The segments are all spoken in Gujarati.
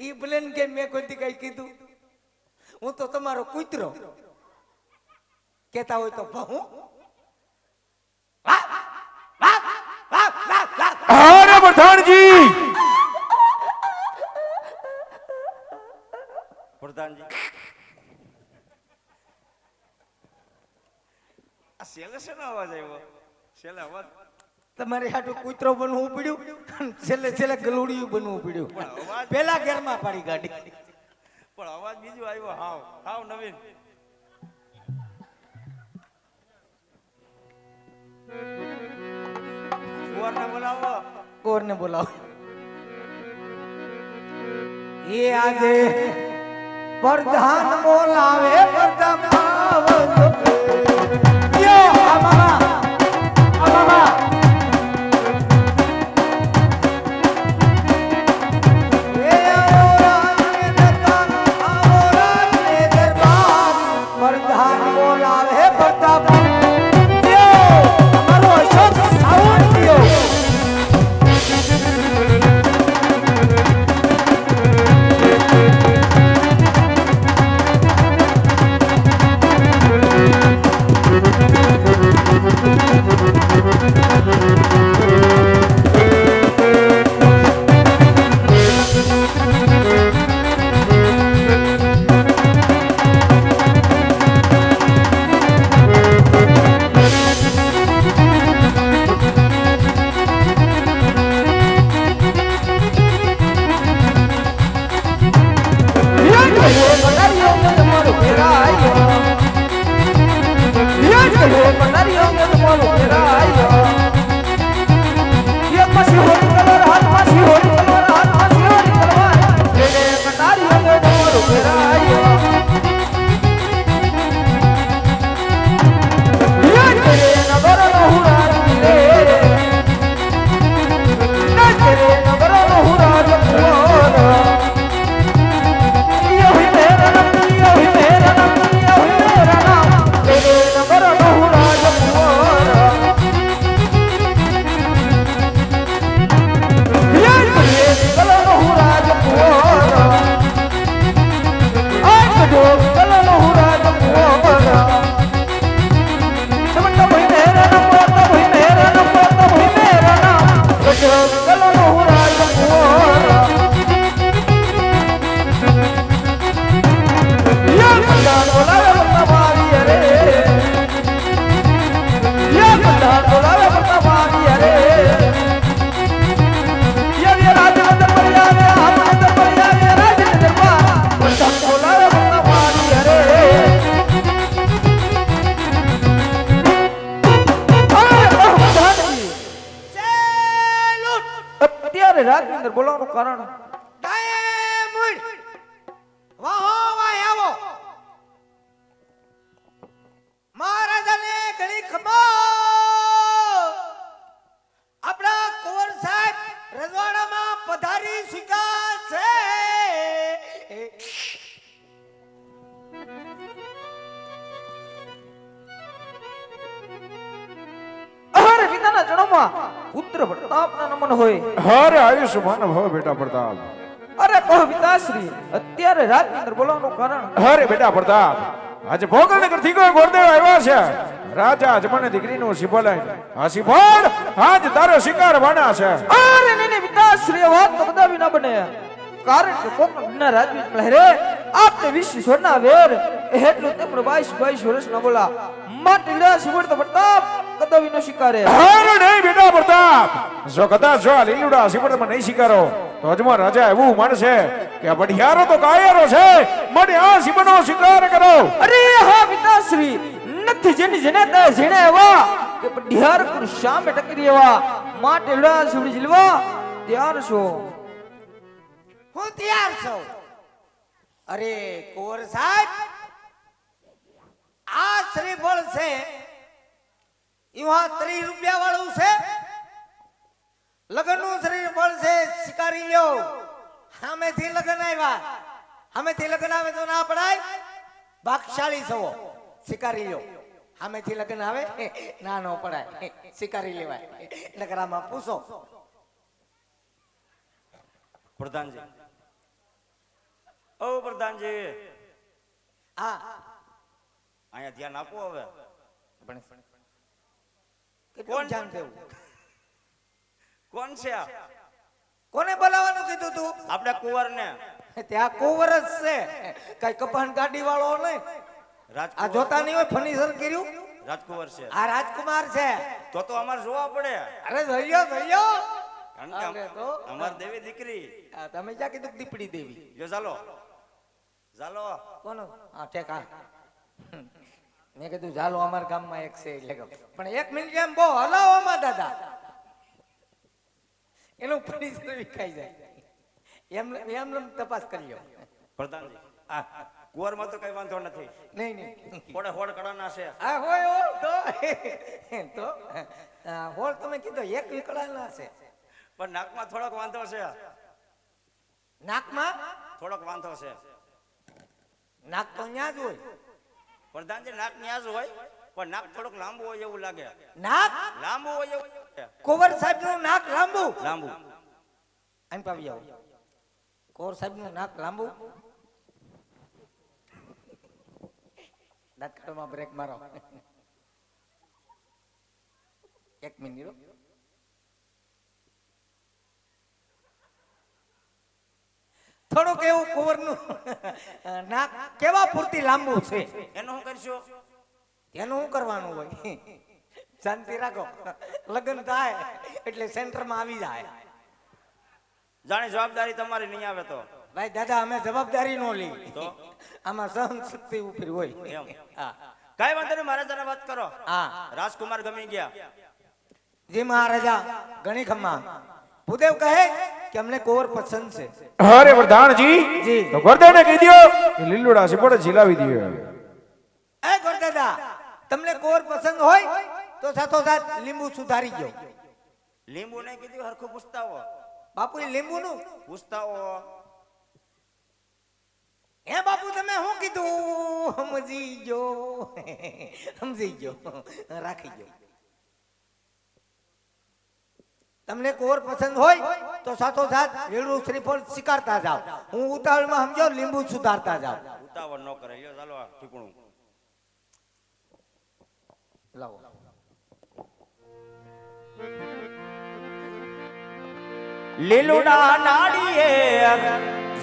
ઈ ભલે કે મેં કોઈ કઈ કીધું, હું તો તમારો કૂતરો કેતા હોય તો ભહું. અરે પ્રધાનજી, પ્રધાનજી આ છેલ્લે શેનો અવાજ આવ્યો? છેલ્લે અવાજ તમારે હાટું કૂતરો બનવું પડ્યું, છેલ્લે છેલ્લે ગલુડિયું બનવું પડ્યું. પેલા ઘરમાં પાડી ગાડી, પણ અવાજ બીજો આવ્યો. હાવ હાવ નવીન. કુંવરને બોલાવો. કોરને બોલાવો. એ આજે પ્રધાન બોલાવે, પ્રધાન આવજો. યો આ મામા, આ મામા. એ આવો રાજને દરબાર, આવો રાજને દરબાર. પ્રધાન બોલાવે, પ્રધાન. યો અમારો અશોક સાવંત યો. રાજની અંદર બોલાવવાનું કારણ મહારાજાને ઘણી ખબર આપણા કુંવર સાહેબ રજવાડામાં પધારી શીખા છે. અરે પિતાના જન્મમાં પુત્ર પ્રતાપના નમન હોય. અરે આયુષ્માન ભવ બેટા પ્રતાપ. અરે કહો પિતાશ્રી, અત્યારે રાજની અંદર બોલાવવાનું કારણ? અરે બેટા પ્રતાપ, આજે ભોગલનગર થી કોઈ ગોરદેવ આવ્યા છે. રાજા અજમાને દીકરીનું શિફળ આ શિફળ આજ તારો શિકાર બના છે. અરે નહીં પિતાશ્રી, વાત તો કદાપી ના બને. કારણ કે કોકના રાજવી લહેરે આપને 20 સોના વેર એટલું તેમણે 22 વર્ષ ના બોલા માટે શિફળ તો પ્રતાપ કદાપી નો શિકારે. અરે નહીં બેટા પ્રતાપ, જો કદાચ જો લીલુડા શિફળમાં નહીં શિકારો તો અજમા રાજા એવું માનશે કે આ બઢિયારો તો કાયરો છે, માટે આ શિફળનો શિકાર કરો. અરે હા પિતાશ્રી, નથી જેની જેને તે જેને એવા કે બઢિયાર પર સામે ટકરી એવા માટે લડા શિવડી જીલવા તૈયાર છો. હું તૈયાર છું. અરે કુંવર સાહેબ, આ શ્રીફળ છે ઈવા 30 રૂપિયા વાળું છે. લગનનું શ્રીફળ છે, શિકારી લ્યો. સામેથી લગન આવ્યા, સામેથી લગન આવે તો ના પડાય. ભાગશાળી છો, શિકારી લ્યો. સામેથી લગન આવે ના નો પડાય, શિકારી લેવાય. નગરામાં પૂછો. પ્રધાનજી ઓ પ્રધાનજી હા અહીંયા ધ્યાન આપો હવે પણ કેટલું ધ્યાન દેવું કોણ છે આ? કોને બોલાવવાનું કીધું તું આપણે કુંવર ને ત્યાં કુંવર જ છે કઈ કપાન ગાડી વાળો નહીં આ જોતા નહીં હોય ફર્નિચર કર્યું રાજકુંવર છે આ રાજકુમાર છે તો અમારે જોવા પડે અરે જઈયો કારણ કે અરે તો. અમાર દેવી દીકરી તમે ક્યાં કીધું દીપડી દેવી જો ચાલો ચાલો કોનો હા ઠેક હા મેં કીધું ચાલો અમારા ગામમાં એક છે એટલે કહું. પણ 1 મિનિટ એમ બહુ હલાવવામાં દાદા એનું ફર્નિચર વિખાઈ જાય એમ તપાસ કરી લ્યો પ્રધાનજી કુંવર માં તો કઈ વાંધો નથી નહીં નહીં હોડે હોડ કડાના છે આ હોય હોળ તો હોળ તમે કીધો એક વિકળાના છે પણ નાકમાં થોડોક વાંધો છે નાકમાં થોડોક વાંધો છે નાક તો ન્યા જ હોય પ્રધાનજી નાક ન્યાજ હોય પણ નાક થોડોક લાંબુ હોય એવું લાગે નાક લાંબુ હોય એવું લાગે. કુંવર સાહેબ નું નાક લાંબુ લાંબુ આમ પાવી આવો કુંવર સાહેબ નું નાક લાંબુ દાંતકાળમાં બ્રેક મારો 1 મિનિટ હો. થોડુંક એવું કુંવરનું નાક કેવા પૂરતી લાંબુ છે એનું શું કરશું એનું શું કરવાનું હોય શાંતિ રાખો લગ્ન થાય એટલે સેન્ટરમાં આવી જાય જાણે જવાબદારી તમારી નહીં આવે તો ભાઈ દાદા અમે જવાબદારી નો લઈ તો? આમાં સહન શક્તિ ઉપર હોય એમ. હા કઈ વાંધો નહીં મહારાજાને વાત કરો હા રાજકુમાર ગમી ગયા જી મહારાજા ઘણી ખમ્મા ભૂદેવ કહે કે અમને કુંવર પસંદ છે અરે પ્રધાનજી જી. તો ગોરદેવને કહી દ્યો કે લીલુડા સીપડે ઝીલાવી દ્યો એ ગોરદાદા તમને કુંવર પસંદ હોય તો સાથોસાથ લીંબુ સુધારી ગયો લીંબુ નહીં કીધું હરખું પૂછતાઓ બાપુ એ લીંબુ નું પૂછતાઓ હે બાપુ તમે શું કીધું સમજી ગયો રાખી ગયો તમને કુંવર પસંદ હોય તો સાથોસાથ લીલું શ્રીફળ સ્વીકારતા જાઓ હું ઉતાવળમાં સમજો લીંબુ સુધારતા જાઓ ઉતાવળ ન કરે લ્યો ચાલો આ ઠીકણું લાવો લીલુડા નાડીએ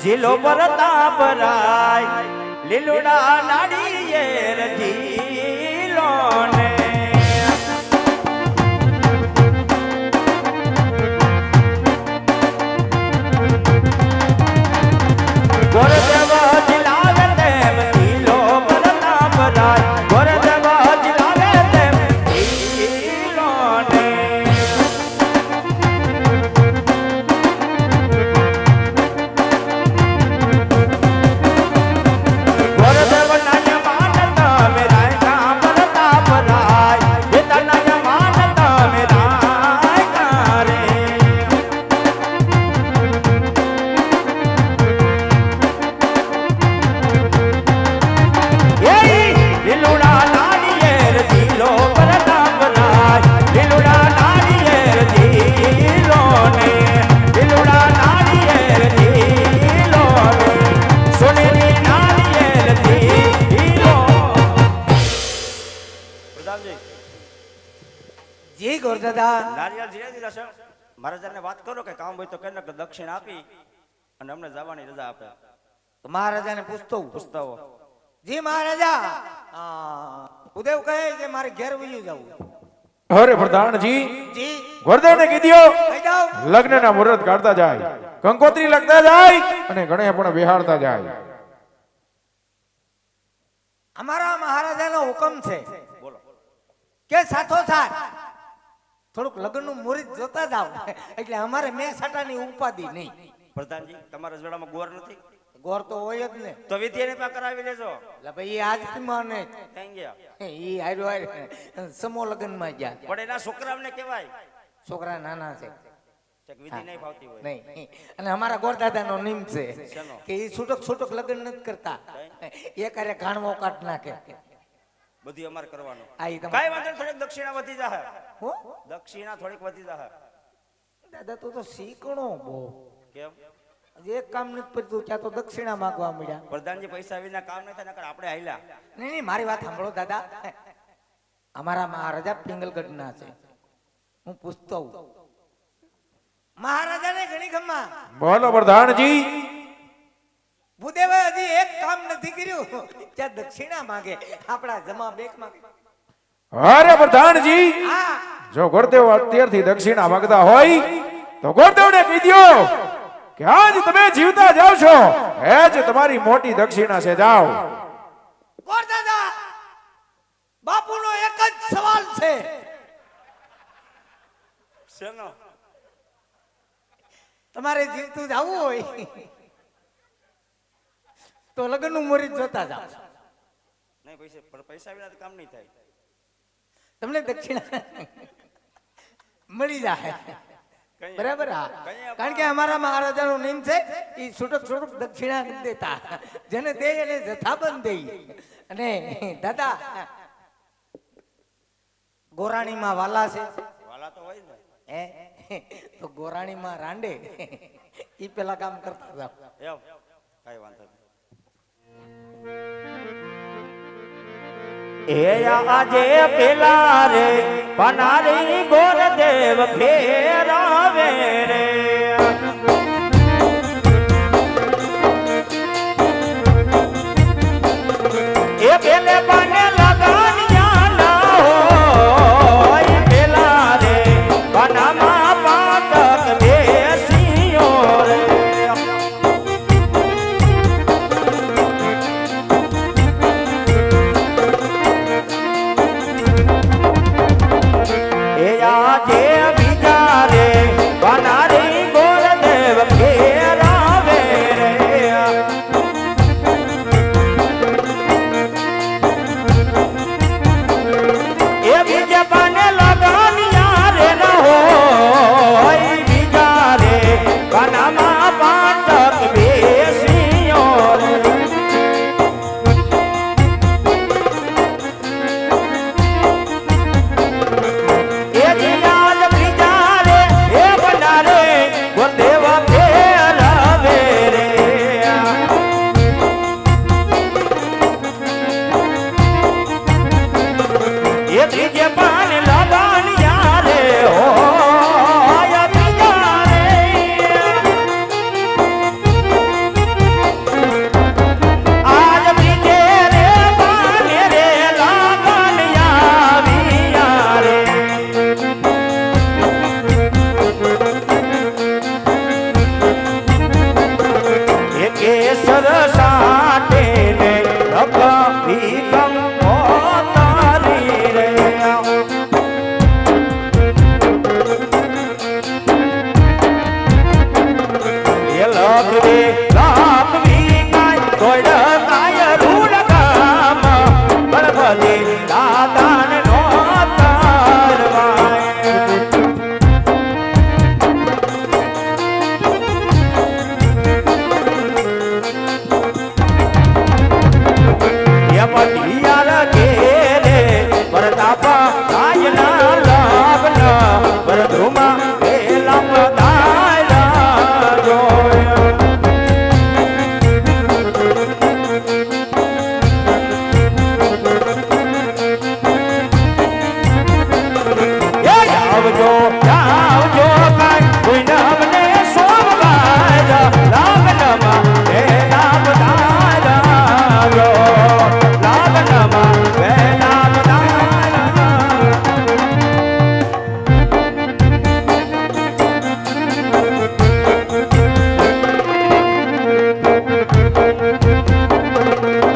ઝીલો પરતાપ રાય લીલુડા નાડીએ ઝીલો ને ગોરદેવ જિલાવે તેમ ઝીલો પરતાપ રાય ગોરદેવ જિલાવે તેમ ઝીલો ને ગોરદેવ નાય માનતા મેરા કા પરતાપ રાય પિતા નાય માનતા મેરા કારે લીલુડા નાળિયેર ઝીલો પરતાપ રાય લીલુડા નાળિયેર ઝીલો ને લીલુડા નાળિયેર ઝીલો ને સોનેરી નાળિયેર ઝીલો પ્રધાનજી જી ગોરદાદા નાળિયેર ઝીલે દીધા છે મહારાજાને વાત કરો કે કામ હોય તો કે દક્ષિણ આપી અને અમને જવાની રજા આપે મહારાજાને પૂછતો હું. પૂછતાઓ જી મહારાજા ભૂદેવ કહે કે મારે ઘેર વયું જવું અરે પ્રધાનજી જી ગોરદેવને કહી દ્યો કહી જાઓ લગ્નના મુહૂર્ત કાઢતા જાય કંકોત્રી લખતા જાય અને ગણે પણ બેહાડતા જાય અમારા મહારાજાનો હુકમ છે બોલો કે સાથોસાથ થોડુંક લગ્નનું મુહૂર્ત જોતા જાવ એટલે અમારે મેં સાટાની ઉપાધિ નહીં પ્રધાનજી તમારા જોડામાં ગોર નથી ગોર તો હોય જ ને તો વિધિને પા કરાવી લેજો એટલે ભાઈ આજ માને થઈ ગયા ઈ હાર્યો સમો લગ્નમાં ગયા પણ એના છોકરાઓને કહેવાય છોકરા નાના છે ચક વિધિ નહીં ફાવતી હોય નહીં અને અમારા ગોરદાદાનો નિયમ છે શેનો? કે ઈ છૂટક છૂટક લગ્ન નથી કરતા એક અરે ઘાણવો કાઢ નાખે બધું અમારે કરવાનું આ ઈ કઈ તમારે વાંધો નહીં, થોડીક દક્ષિણા વધી જાહે હો દક્ષિણા થોડીક વધી જાહે દાદા તું તો શીખણો બહુ કેમ હજી એક કામ નથી પડતું ત્યાં તો દક્ષિણા માંગવા મળ્યા. પ્રધાનજી પૈસા વિના કામ નહીં થાય નકર આપણે હાલ્યા. નહીં નહીં મારી વાત સાંભળો દાદા. અમારા મહારાજા પિંગલગઢના છે. હું પૂછતો હું મહારાજાને ઘણી ગમા બોલો પ્રધાનજી. ભૂદેવે હજી એક કામ નથી કર્યું ત્યાં દક્ષિણા માંગે આપણા જમા બેક માંગે. અરે પ્રધાનજી, હા જો ગુરુદેવ અત્યારથી દક્ષિણા માંગતા હોય તો ગુરુદેવને કહી દ્યો કે આજ તમે જીવતા જાવ છો એ જ તમારી મોટી દક્ષિણા છે. જાઓ. કોણ દાદા? બાપુનો એક જ સવાલ છે. શેનો? તમારે જીવતું જવું હોય તો લગ્નનું મુહૂર્ત જોતા જાઓ. નહીં પૈસા વિના તો કામ નહીં થાય. તમને દક્ષિણા મળી જાય. કઈ- બરાબર હા. કઈ કારણ કે અમારા મહારાજાનો નિયમ છે એ છૂટક છૂટક દક્ષિણા નથી દેતા. જેને દે એને જથ્થાબંધ દે. અને દાદા ગોરાણીમાં વાલા છે વાલા તો હોય ને. હે તો ગોરાણીમાં રાંડે ઈ પેલા કામ કરતા જાવ. એમ કઈ વાંધો નહીં. એ આજે પેલા રે પનારી ગોરદેવ ફેરાવે રે એ પેલે બને લગાનિયા ના હોય પેલા રે પનામાં પાટક બેસીઓ રે એ આજે બીજા રે બનારી ગોરદેવ ફેરાવે રે એ બીજે બને લગાનિયા રે ન હોય બીજા રે બનામાં પાટક બેસીઓ રે એ જીયાદ બીજા રે એ બનારે ગોરદેવ ફેરાવે રે એ ત્રીજે પાન લગાનિયા રે હોય બીજા રે આજ બીજે રે પાન રે લગાનિયા વિયા રે એ કેસર સાટે ને લખવી ગંગો તારી રે એ લખવી કાય તોડ કાય રૂડ કામ ગણપતિ દાદાન નો તારવાય પટિયાર ઘેરે પરતાપા કાયના લગ્ન પરધુમા પેલા પધાર્યા જોયા એ આવજો આવજો કાય કોઈ નામને સોમવાર લગ્નમાં પેલા પધાર્યા લગ્નમાં